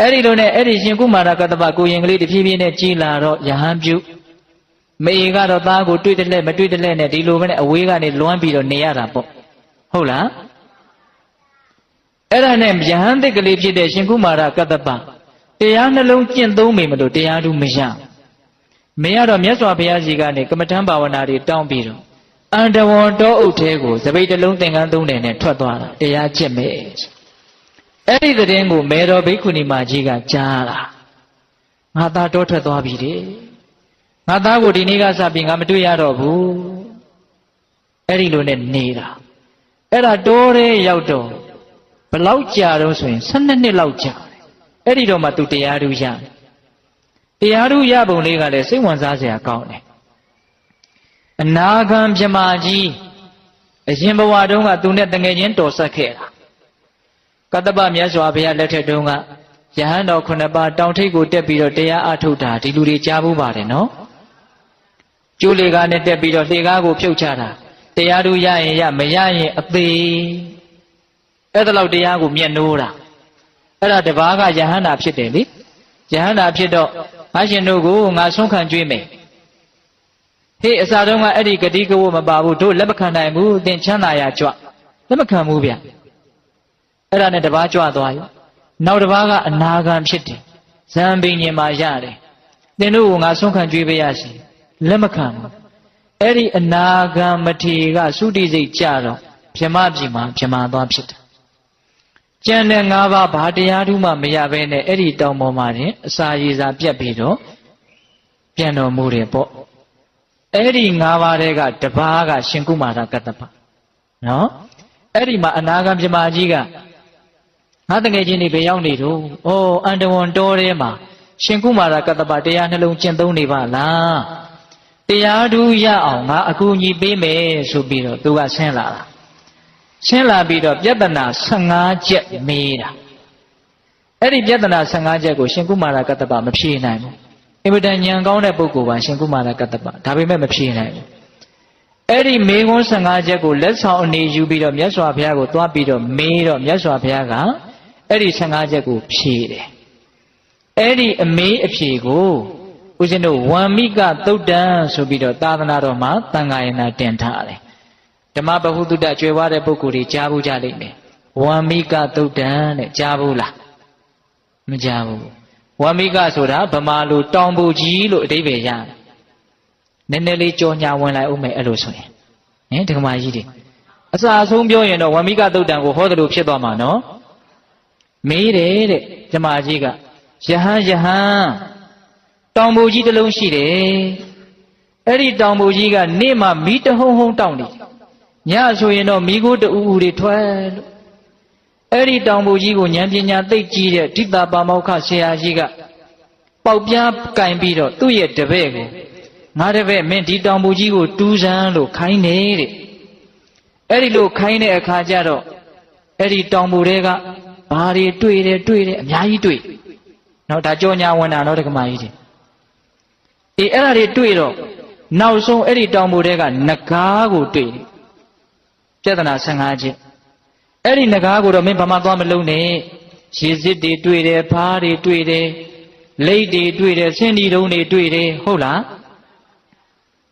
အဲ့ဒီလိုနဲ့အဲ့ဒီရှင်ကုမာရကတ္တပကိုရင်ကလေးတဖြည်းဖြည်းနဲ့ကြီးလာတော့ယဟန်ပြုမေကတော့သားကိုတွေ့တယ်လဲမတွေ့တယ်လဲနဲ့ဒီလိုပဲနဲ့အဝေးကနေလွမ်းပြီးတော့နေရတာပေါ့ဟုတ်လားအဲ့ဒါနဲ့ယဟန်သစ်ကလေးဖြစ်တဲ့ရှင်ကုမာရကတ္တပတရားနှလုံးကျင့်သုံးမိမလို့တရားသူမရမရတော့မြတ်စွာဘုရားကြီးကနေကမ္မထံဘာဝနာတွေတောင်းပြီးတော့အန္တဝံတောအုပ်ထဲကိုစပိတ်တလုံးသင်္ကန်းသုံးတယ်နဲ့ထွက်သွားတာတရားကျင့်မယ်အဲ့ဒီတဲ့င်းကိုမေတော်ဘိက္ခုနီမကြီးကကြားလာငါသားတောထွက်သွားပြီတဲ့ငါသားကိုဒီနေ့ကစပြီးငါမတွေ့ရတော့ဘူးအဲ့ဒီလိုနဲ့နေတာအဲ့ဒါတောထဲရောက်တော့ဘလောက်ကြာတော့ဆိုရင်12နှစ်လောက်ကြာတယ်အဲ့ဒီတော့မှသူတရားဓုရတယ်တရားဓုရပုံလေးကလည်းစိတ်ဝင်စားစရာကောင်းတယ်အနာဂံမြမကြီးအရင်ဘဝတုန်းကသူနဲ့တငယ်ချင်းတော်ဆက်ခဲ့တာကတ္တပမြတ်စွာဘုရားလက်ထက်တုန်းကယဟန်တော်9ပါးတောင်ထိပ်ကိုတက်ပြီးတော့တရားအထုတ်တာဒီလူတွေကြားဘူးပါတယ်နော်ကျိုးလေကားနဲ့တက်ပြီးတော့လှေကားကိုဖြုတ်ချတာတရားဓုရရင်ရမရရင်အသေးအဲ့ဒါလောက်တရားကိုမျက်နှိုးတာအဲ့ဒါတပါးကယဟန္တာဖြစ်တယ်လေယဟန္တာဖြစ်တော့ငါရှင်တို့ကိုငါဆုံးခံကြွေးမယ်ဟေးအစာတုန်းကအဲ့ဒီဂတိကဝတ်မပါဘူးတို့လက်မခံနိုင်ဘူးသင်ချမ်းသာရကြွလက်မခံဘူးဗျအဲ့ဒါနဲ့တပါးကြွသွားရောနောက်တပါးကအနာဂံဖြစ်တယ်ဇံပင်ញင်မှာရတယ်သင်တို့ကိုငါဆုံးခံကြွေးပေးရစီလက်မခံဘူးအဲ့ဒီအနာဂံမထေကသုတိစိတ်ကြတော့ဗြဟ္မပြည်မှာဗြဟ္မာသွားဖြစ်တယ်ကျန်တဲ့၅ပါးဘာတရားဓုမှမရဘဲနဲ့အဲ့ဒီတောင်ပေါ်မှာတင်အစာရည်စာပြတ်ပြီးတော့ပြန်တော်မူတယ်ပေါ့အဲ့ဒီ၅ပါးတည်းကတပါးကရှင်ကုမာရကတ္တပနော်အဲ့ဒီမှာအနာဂံဗြဟ္မာကြီးကငါတငယ်ချင်းတွေဘယ်ရောက်နေတော့ဩအန္တဝံတောထဲမှာရှင်ကုမာရကတ္တပတရားနှလုံးကျင့်သုံးနေပါလားတရားဓုရအောင်ငါအကူအညီပေးမယ်ဆိုပြီးတော့သူကဆင်းလာတာရှင်းလာပြီးတော့ပြဿနာ15ချက်မေးတာအဲ့ဒီပြဿနာ15ချက်ကိုရှင်ကုမာရကတ္တပမဖြေနိုင်ဘူးအင်မတန်ဉာဏ်ကောင်းတဲ့ပုဂ္ဂိုလ်ပါရှင်ကုမာရကတ္တပဒါပေမဲ့မဖြေနိုင်ဘူးအဲ့ဒီမေခွန်း15ချက်ကိုလက်ဆောင်အနေယူပြီးတော့မြတ်စွာဘုရားကိုသွားပြီးတော့မေးတော့မြတ်စွာဘုရားကအဲ့ဒီ15ချက်ကိုဖြေတယ်အဲ့ဒီအမေးအဖြေကိုဦးဇင်းတို့ဝံမိကသုတ်တံဆိုပြီးတော့သာသနာတော်မှာသံဃာယနာတင်ထားတယ်ဓမ္မပဟုတုတ္တကျွယ်ဝတဲ့ပုဂ္ဂိုလ်တွေကြားဘူးကြလိမ့်မယ်ဝံမိကသုတ်တံတဲ့ကြားဘူးလားမကြားဘူးဝံမိကဆိုတာဗမာလိုတောင်ပူကြီးလို့အဓိပ္ပာယ်ရတယ်နည်းနည်းလေးကြောညာဝင်လိုက်ဦးမယ်အဲ့လိုဆိုရင်ဟင်ဒကမာကြီးတွေအစအဆုံးပြောရင်တော့ဝံမိကသုတ်တံကိုဟောတယ်လို့ဖြစ်သွားမှာနော်မေးတယ်တဲ့ဓမ္မကြီးကယဟန်တောင်ပူကြီးတစ်လုံးရှိတယ်အဲ့ဒီတောင်ပူကြီးကနေ့မှမီးတဟုံဟုံတောက်နေညဆိုရင်တော့မိခိုးတူဦးတွေထွက်လို့အဲ့ဒီတောင်ပူကြီးကိုဉာဏ်ပညာသိကြီးတဲ့ဒိဋ္ဌပါမောက္ခဆရာကြီးကပေါက်ပြားကင်ပြီးတော့သူ့ရဲ့တပည့်ကိုငါတပည့်မင်းဒီတောင်ပူကြီးကိုတူးစမ်းလို့ခိုင်းနေတဲ့အဲ့ဒီလိုခိုင်းတဲ့အခါကျတော့အဲ့ဒီတောင်ပူတွေကဘာတွေတွေ့တယ်အများကြီးတွေ့နော်ဒါကြောညာဝင်တာနော်ဒကမာကြီးတွေအေးအဲ့ဒါတွေတွေ့တော့နောက်ဆုံးအဲ့ဒီတောင်ပူတွေကနဂါးကိုတွေ့တယ်ပြဿနာ15ချက်အဲ့ဒီနဂါးကိုတော့မင်းဘာမှသွားမလုံးနဲ့ရေစစ်တွေတွေ့တယ်ဖားတွေတွေ့တယ်လိတ်တွေတွေ့တယ်ဆင်းဒီတုံးတွေတွေ့တယ်ဟုတ်လား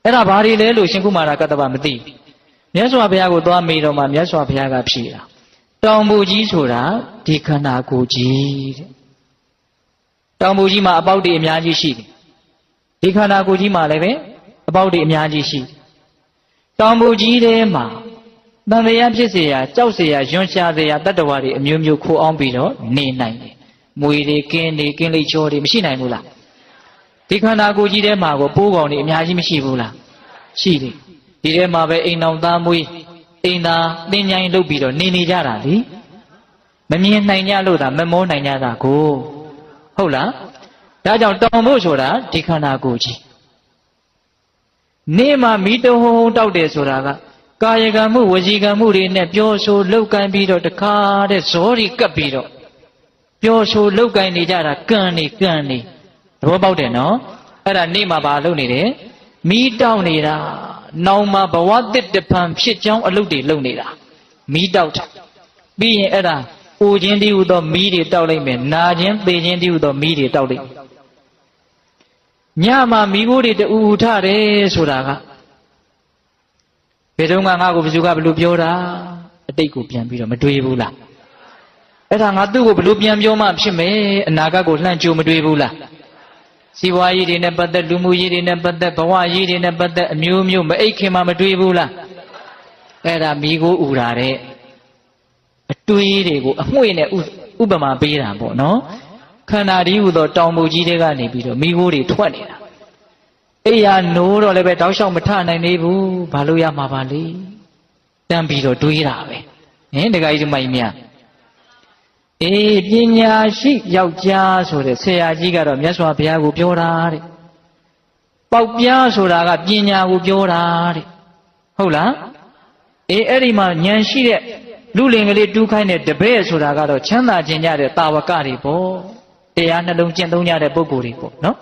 အဲ့ဒါဘာတွေလဲလို့ရှင်ကုမာရကတ္တပမသိမြတ်စွာဘုရားကိုသွားမေးတော့မှမြတ်စွာဘုရားကဖြေတာတောင်ပူကြီးဆိုတာဒီခန္ဓာကိုယ်ကြီးတဲ့တောင်ပူကြီးမှာအပေါက်တွေအများကြီးရှိတယ်ဒီခန္ဓာကိုယ်ကြီးမှာလည်းပဲအပေါက်တွေအများကြီးရှိတောင်ပူကြီးထဲမှာတန်တရားဖြစ်เสียကြောက်เสียယွန်းရှားเสียတတ္တဝါတွေအမျိုးမျိုးခိုးအောင်ပြီးတော့နေနိုင်တယ်မွေတွေကင်းလိတ်ချောတွေမရှိနိုင်ဘူးလားဒီခန္ဓာကိုယ်ကြီးထဲမှာကိုပိုးကောင်တွေအများကြီးမရှိဘူးလားရှိတယ်ဒီထဲမှာပဲအိမ်တော်သားမွေးအိမ်သာသင်္ချိုင်းလုပ်ပြီးတော့နေကြတာလေမမြင်နိုင်ကြလို့သာမမောနိုင်ကြတာကိုဟုတ်လားဒါကြောင့်တောင်ဖို့ဆိုတာဒီခန္ဓာကိုယ်ကြီးနေမှာမိတုံဟုံတောက်တယ်ဆိုတာကကာယကံမှုဝစီကံမှုတွေနဲ့ပြောဆိုလှုပ်ကိုင်းပြီးတော့တခါတဲ့ဇောတွေကပ်ပြီးတော့ပြောဆိုလှုပ်ကိုင်းနေကြတာကံနေသဘောပေါက်တယ်နော်အဲ့ဒါနေမှာဘာလုပ်နေတယ်မိတောက်နေတာနောင်မှာဘဝတစ်တဖန်ဖြစ်ကြောင်းအလုပ်တွေလုပ်နေတာမိတောက်တာပြီးရင်အဲ့ဒါ အိုခြင်းတည်းဟူသောမီးတွေတောက်လိုက်မယ်နာခြင်းသေခြင်းတည်းဟူသောမီးတွေတောက်လိုက်ညမှာမိခိုးတွေတူထတယ်ဆိုတာကဘယ်တော့မှငါ့ကိုဘယ်သူကဘလို့ပြောတာအတိတ်ကိုပြန်ပြီးတော့မတွေးဘူးလားအဲ့ဒါငါသူ့ကိုဘလို့ပြန်ပြောမှဖြစ်မယ်အနာဂတ်ကိုလှမ်းကြိုမတွေးဘူးလားစီးပွားရေးတွေနဲ့ပတ်သက်လူမှုရေးတွေနဲ့ပတ်သက်ဘဝရေးတွေနဲ့ပတ်သက်အမျိုးမျိုးမအိတ်ခင်မှမတွေးဘူးလားအဲ့ဒါမိခိုးဥတာတဲ့အတွေးတွေကိုအမွှေးနဲ့ဥပမာပေးတာပေါ့နော်ခန္ဓာဒီဟူသောတောင်ပူကြီးတွေကနေပြီးတော့မိခိုးတွေထွက်နေတာအိယာနိုးတော့လည်းပဲတောက်လျှောက်မထနိုင်သေးဘူးဘာလို့ရမှာပါလဲတန်းပြီးတော့တွေးတာပဲဟင်တခါကြီးဒီမိုင်မြအေးပညာရှိယောက်ျားဆိုတဲ့ဆရာကြီးကတော့မြတ်စွာဘုရားကိုပြောတာတဲ့ပေါက်ပြားဆိုတာကပညာကိုပြောတာတဲ့ဟုတ်လားအေးအဲ့ဒီမှာဉာဏ်ရှိတဲ့လူလင်ကလေးတူးခိုင်းတဲ့တပည့်ဆိုတာကတော့ချမ်းသာခြင်းကြတဲ့တာဝကတွေပေါ့တရားနှလုံးကျင့်သုံးကြတဲ့ပုဂ္ဂိုလ်တွေပေါ့နော်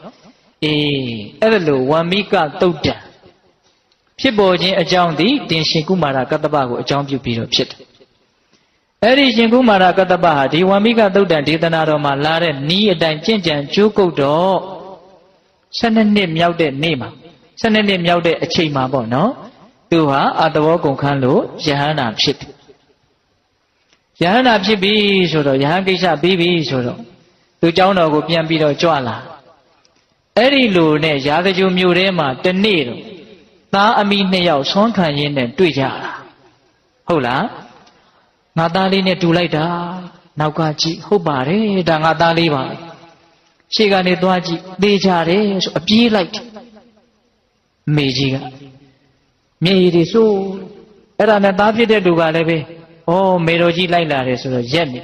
အေးအဲ့ဒါလို့ဝမ္မိကသုတ်တံဖြစ်ပေါ်ခြင်းအကြောင်းသည်တင်ရှင်ကုမာရကတ္တပကိုအကြောင်းပြုပြီးတော့ဖြစ်တယ်အဲ့ဒီရှင်ကုမာရကတ္တပဟာဒီဝမ္မိကသုတ်တံဒေသနာတော်မှာလာတဲ့နီးအတိုင်းကြင့်ကြံကြိုးကုတ်တော့12နှစ်မြောက်တဲ့နေ့မှာ12နှစ်မြောက်တဲ့အချိန်မှာပေါ့နော်သူဟာအတဘောကုန်ခန်းလို့ယဟန္တာဖြစ်တယ်ယဟန္တာဖြစ်ပြီဆိုတော့ယဟန်ကိစ္စပြီးပြီဆိုတော့သူเจ้าတော်ကိုပြန်ပြီးတော့ကြွလာအဲ့ဒီလိုနဲ့ရာဇဂိုမြို့ထဲမှာတနေ့တော့သားအမိ2ယောက်ဆွမ်းခံရင်းနဲ့တွေ့ကြတာဟုတ်လားငါသားလေးနဲ့တူလိုက်တာနောက်ကကြည့်ဟုတ်ပါတယ်ဒါငါသားလေးပါရှေ့ကနေသွားကြည့်သေချာတယ်ဆိုအပြေးလိုက်မေကြီးကမျက်ရည်တွေစိုးအဲ့ဒါနဲ့သားဖြစ်တဲ့သူကလည်းပဲဩမေတော်ကြီးလိုက်လာတယ်ဆိုတော့ရက်နေ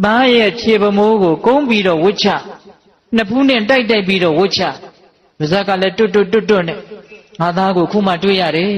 သားရဲ့ခြေပမိုးကိုကုန်းပြီးတော့ဝှက်ချနှစ်ဖူးနဲ့တိုက်ပြီးတော့ဝှက်ချပါဇက်ကလည်းတွတ်နဲ့ငါသားကိုခုမှတွေ့ရတယ်